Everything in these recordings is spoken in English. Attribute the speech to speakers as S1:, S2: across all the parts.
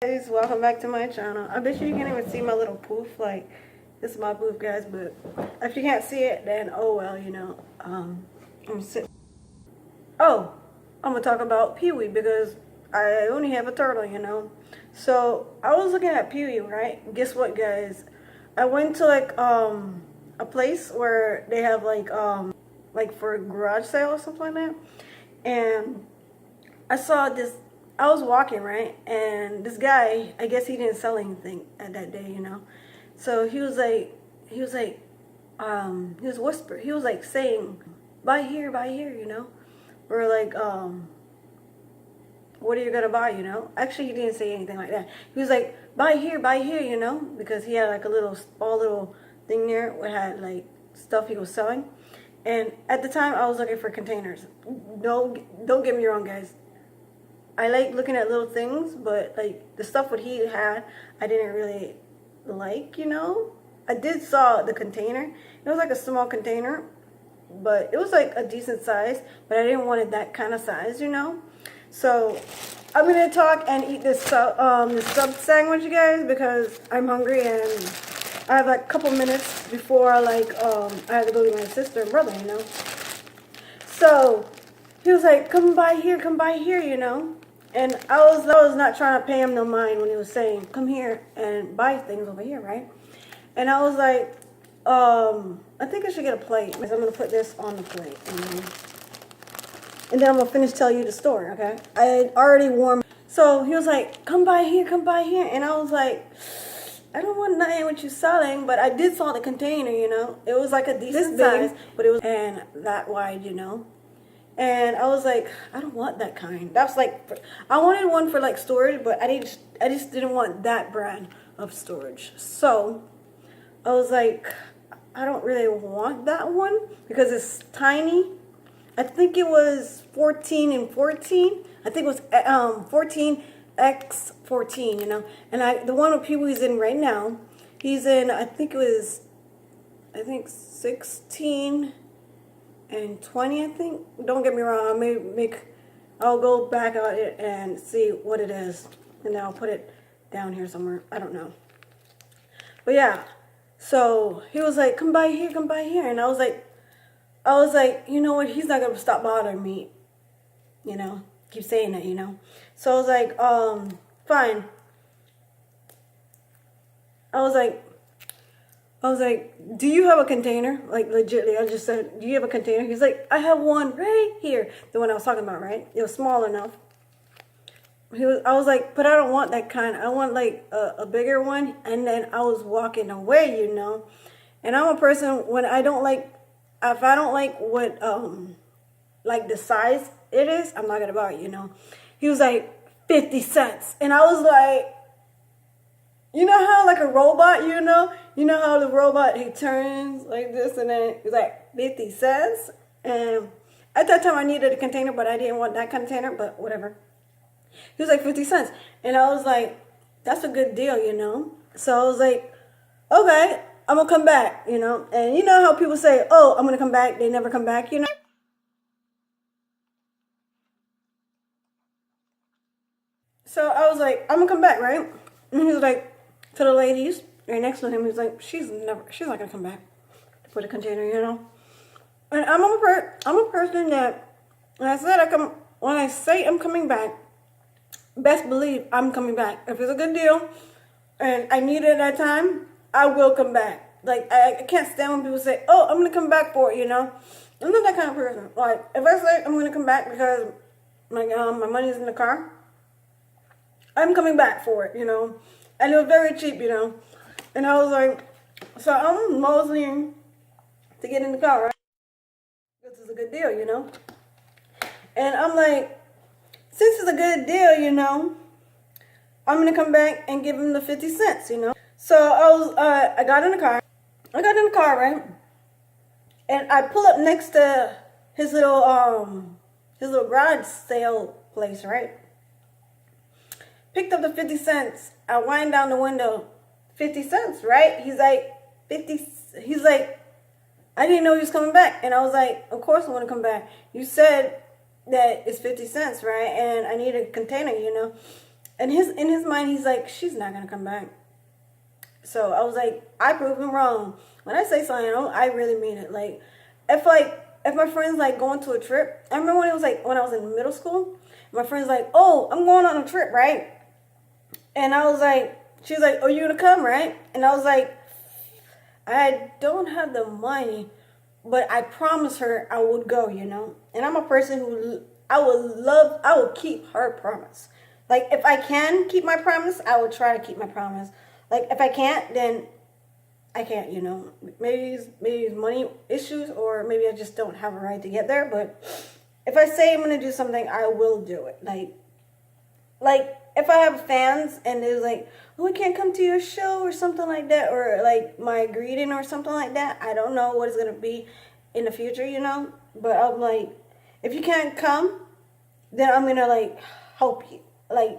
S1: Guys, welcome back to my channel. I bet you can't even see my little poof. Like, this is my poof, guys, but if you can't see it, then oh well, I'm sitting. Oh, I'm gonna talk about peewee because I only have a turtle. So I was looking at peewee, right? Guess what, guys? I went to a place where they have like for a garage sale or something like that, and I saw this. I was walking, right, and this guy, I guess he didn't sell anything at that day. So he was whisper. He was like saying, buy here, or like, what are you gonna buy? Actually, he didn't say anything like that. He was like, buy here, because he had like a little small little thing there where had like stuff he was selling. And at the time, I was looking for containers. Don't get me wrong, guys. I like looking at little things, but like the stuff what he had, I didn't really like. I did saw the container. It was like a small container, but it was like a decent size, but I didn't want it that kind of size. So I'm gonna talk and eat this sub sandwich, you guys, because I'm hungry and I have like a couple minutes before I have to go to my sister and brother. So he was like, come by here. And I was not trying to pay him no mind when he was saying, come here and buy things over here, right? And I was like, I think I should get a plate, because I'm going to put this on the plate. And then I'm going to finish telling you the story, okay? I had already warmed. So he was like, come by here. And I was like, I don't want nothing what you're selling, but I did saw the container, It was like a decent size, but it was, and that wide. And I was like, I don't want that kind. That's like, I wanted one for like storage, but I just didn't want that brand of storage. So I was like, I don't really want that one because it's tiny. I think it was 14 and 14. I think it was 14x14, And the one with Pee-wee's in right now, he's in, I think 16 and 20, I think. Don't get me wrong, I'll go back on it and see what it is, and then I'll put it down here somewhere. I don't know. But yeah, so he was like, come by here, and I was like, you know what, he's not gonna stop bothering me, keep saying it. So I was like, fine. I was like, do you have a container? Like, legitly, I just said, do you have a container? He's like, I have one right here. The one I was talking about, right? It was small enough. I was like, but I don't want that kind. I want like a bigger one. And then I was walking away, And I'm a person, when I don't like, if I don't like what, like the size it is, I'm not going to buy it, He was like, 50 cents. And I was like, you know how like a robot, you know how the robot, he turns like this and then he's like 50 cents. And at that time I needed a container, but I didn't want that container, but whatever. He was like 50 cents. And I was like, that's a good deal, So I was like, okay, I'm gonna come back, And you know how people say, oh, I'm gonna come back, they never come back, So I was like, I'm gonna come back, right? And he was like, to the ladies right next to him, he's like, she's not gonna come back to put a container, And I'm a person that when I say I'm coming back, best believe I'm coming back. If it's a good deal and I need it at that time, I will come back. Like, I can't stand when people say, oh, I'm gonna come back for it, I'm not that kind of person. Like, if I say I'm gonna come back because my money's in the car, I'm coming back for it, And it was very cheap, And I was like, so I'm moseying to get in the car, right? This is a good deal, And I'm like, since it's a good deal, I'm going to come back and give him the 50 cents, So I got in the car. Right? And I pull up next to his little garage sale place, right? Picked up the 50 cents. I wind down the window. 50 cents, right? He's like, 50. He's like, I didn't know he was coming back. And I was like, of course I want to come back. You said that it's 50 cents, right? And I need a container, And in his mind, he's like, she's not gonna come back. So I was like, I proved him wrong. When I say something, I really mean it. If my friends like going to a trip, I remember when it was like when I was in middle school, my friends like, oh, I'm going on a trip, right? And I was like, she was like, oh, you gonna come, right? And I was like, I don't have the money, but I promised her I would go, And I'm a person who I will keep her promise. Like if I can keep my promise, I will try to keep my promise. Like if I can't, then I can't, Maybe it's money issues, or maybe I just don't have a right to get there. But if I say I'm gonna do something, I will do it. Like if I have fans and they're like, oh, we can't come to your show or something like that, or like my greeting or something like that. I don't know what it's gonna be in the future, But I'm like, if you can't come, then I'm gonna like help you. Like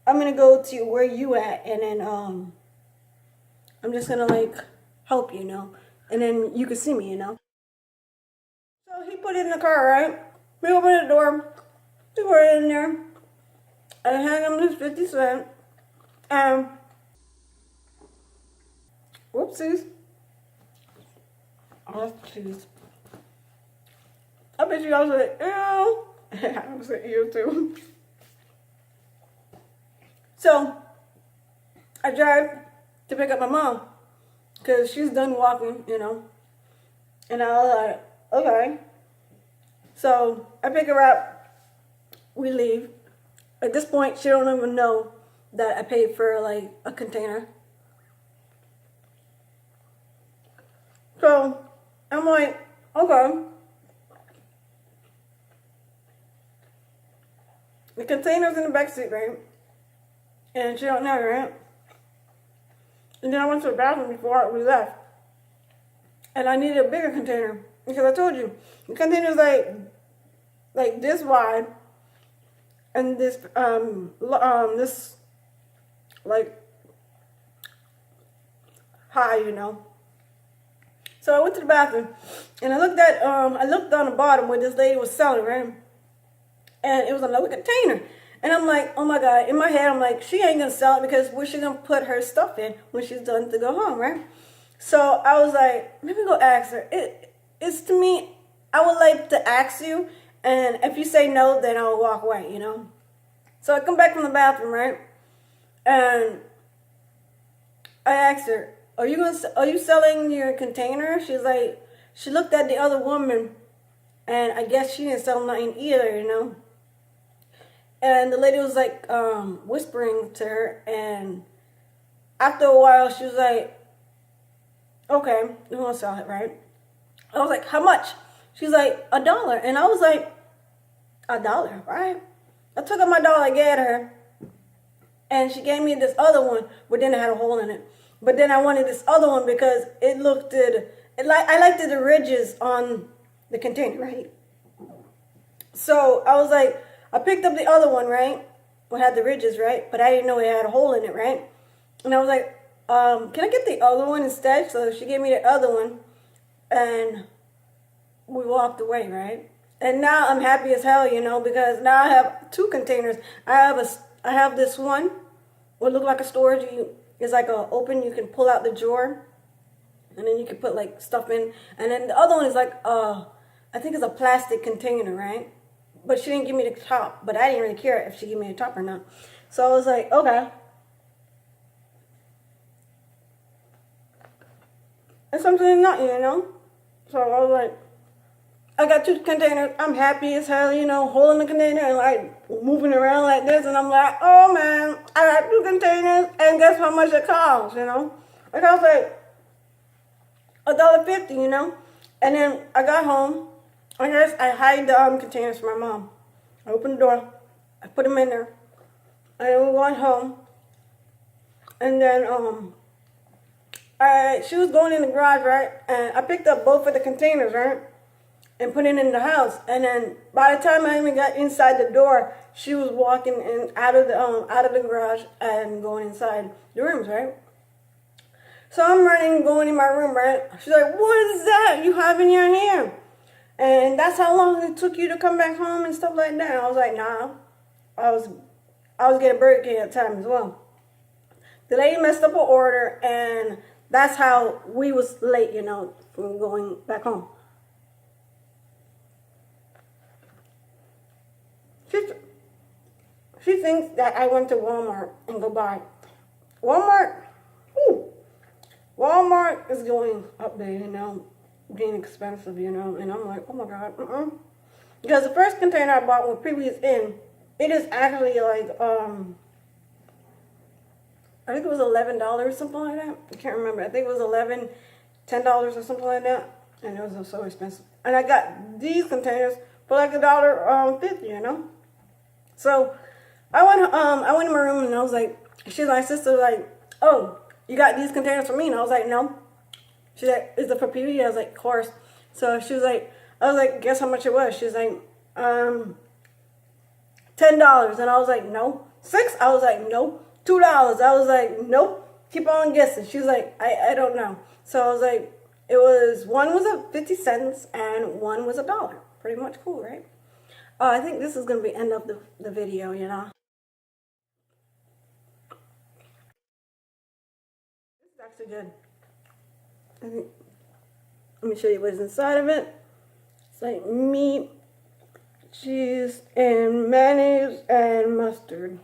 S1: I'm gonna go to where you at, and then I'm just gonna like help and then you can see me, So he put it in the car, right? We opened the door, we put it in there, I hand him this 50 cents, and whoopsies. Oh, jeez. I bet you guys were like, ew. I was like, ew too. So I drive to pick up my mom because she's done walking, And I was like, okay. So I pick her up. We leave. At this point, she don't even know that I paid for like a container. So I'm like, okay. The container's in the back seat, right? And she don't know, right? And then I went to the bathroom before we left. And I needed a bigger container. Because I told you, the container's like this wide. And this, this, like, high, So I went to the bathroom. And I looked on the bottom where this lady was selling, right? And it was another container. And I'm like, oh my God, in my head, I'm like, she ain't gonna sell it because where's she gonna put her stuff in when she's done to go home, right? So I was like, let me go ask her. It's to me, I would like to ask you, and if you say no, then I'll walk away, So I come back from the bathroom, right? And I asked her, are you selling your container? She's like, she looked at the other woman, and I guess she didn't sell nothing either, And the lady was like whispering to her, and after a while she was like, okay, you want to sell it, right? I was like, how much? She's like, $1. And I was like, $1, right? I took out my dollar I gave her, and she gave me this other one, but then it had a hole in it. But then I wanted this other one because it looked good. I liked the ridges on the container, right? So I was like, I picked up the other one, right? What had the ridges, right? But I didn't know it had a hole in it, right? And I was like, can I get the other one instead? So she gave me the other one, and we walked away, right? And now I'm happy as hell, because now I have 2 containers. I have this one, what look like a storage. It's like a open. You can pull out the drawer, and then you can put like stuff in. And then the other one is like I think it's a plastic container, right? But she didn't give me the top. But I didn't really care if she gave me the top or not. So I was like, okay. It's something not, So I was like, I got 2 containers. I'm happy as hell, holding the container and like moving around like this. And I'm like, oh man, I got 2 containers. And guess how much it costs, It costs like $1.50, And then I got home. I guess I hide the containers for my mom. I opened the door. I put them in there. And then we went home. And then she was going in the garage, right? And I picked up both of the containers, right? And put it in the house. And then by the time I even got inside the door, she was walking in out of the garage and going inside the rooms, right? So I'm running, going in my room, right? She's like, what is that you have in your hand? And that's how long it took you to come back home and stuff like that. And I was like, nah. I was getting Burger King at the time as well. The lady messed up her order, and that's how we was late, you know, from going back home. She thinks that I went to Walmart and go buy. Walmart, whew, Walmart is going up there, you know, being expensive, you know, and I'm like, oh my God, Because the first container I bought with peewee in, it is actually like, I think it was $11 or something like that. I can't remember. I think it was $10 or something like that. And it was so expensive. And I got these containers for like $1.50, you know. So I went in my room and I was like, my sister was like, oh, you got these containers for me? And I was like, no. She's like, is it for peewee? I was like, of course. So she was like, I was like, guess how much it was? She's like, $10. And I was like, no. $6? I was like, no. $2. I was like, nope. Keep on guessing. She was like, I don't know. So I was like, one was a 50 cents and one was $1. Pretty much cool, right? I think this is going to be the end of the video, you know. This is actually good. Let me show you what's inside of it. It's like meat, cheese, and mayonnaise and mustard.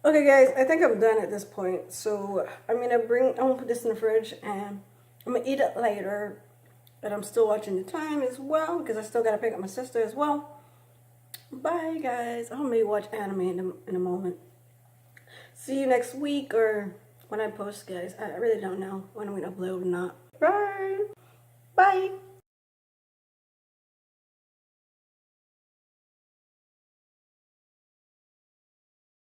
S1: Okay guys, I think I'm done at this point. So I'm gonna put this in the fridge and I'm gonna eat it later. But I'm still watching the time as well because I still gotta pick up my sister as well. Bye guys. I'll maybe watch anime in a moment. See you next week or when I post, guys. I really don't know when I'm gonna upload or not. Bye. Bye.